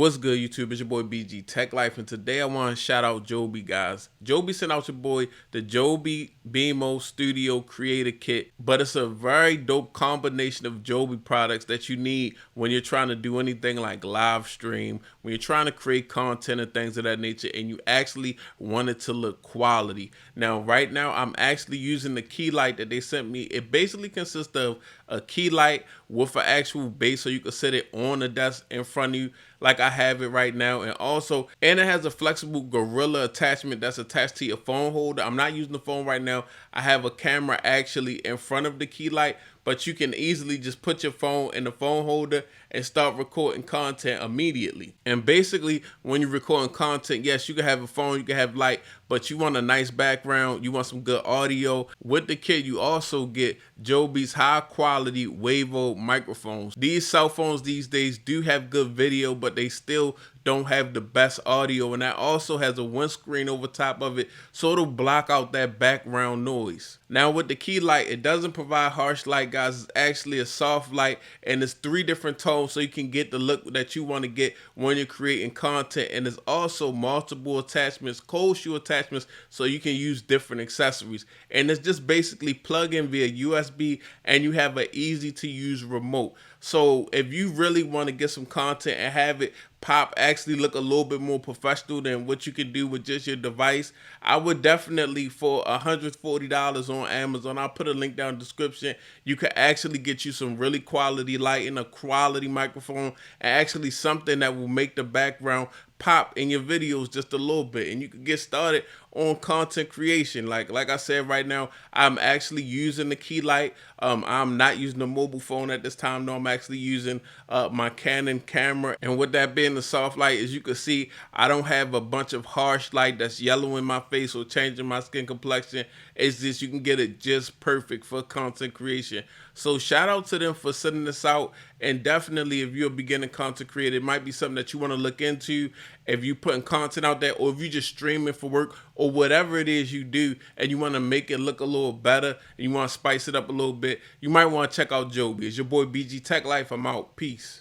What's good, YouTube? It's your boy BG Tech Life, and today I want to shout out Joby, guys. Joby sent out your boy the Joby BMO Studio Creator Kit, but it's a very dope combination of Joby products that you need when you're trying to do anything like live stream, when you're trying to create content and things of that nature, and you actually want it to look quality. Now, right now, I'm actually using the key light that they sent me. It basically consists of a key light with an actual base, so you can set it on the desk in front of you like I have it right now, and it has a flexible gorilla attachment that's attached to your phone holder. I'm not using the phone right now. I have a camera actually in front of the key light, but you can easily just put your phone in the phone holder and start recording content immediately. And basically, when you're recording content, yes, you can have a phone, you can have light, but you want a nice background, you want some good audio. With the kit, you also get Joby's high quality Wavo microphones. These cell phones these days do have good video, but they still don't have the best audio, and that also has a windscreen over top of it, so it'll block out that background noise. Now with the key light, it doesn't provide harsh light, guys. It's actually a soft light, and it's 3 different tones, so you can get the look that you want to get when you're creating content. And there's also multiple attachments, cold shoe attachments, so you can use different accessories. And it's just basically plug in via USB, and you have an easy to use remote. So if you really want to get some content and have it actually look a little bit more professional than what you can do with just your device, I would definitely, for $140 on Amazon, I'll put a link down in the description, you can actually get you some really quality lighting, a quality microphone, and actually something that will make the background pop in your videos just a little bit, and you can get started on content creation. Like I said, right now I'm actually using the key light. I'm not using a mobile phone at this time. No, I'm actually using my Canon camera, and with that being the soft light, as you can see, I don't have a bunch of harsh light that's yellowing my face or changing my skin complexion. It's just, you can get it just perfect for content creation. So shout out to them for sending this out, and definitely if you're a beginning content creator, it might be something that you want to look into. If you're putting content out there, or if you're just streaming for work, or whatever it is you do, and you want to make it look a little better, and you want to spice it up a little bit, you might want to check out Joby. It's your boy BG Tech Life. I'm out. Peace.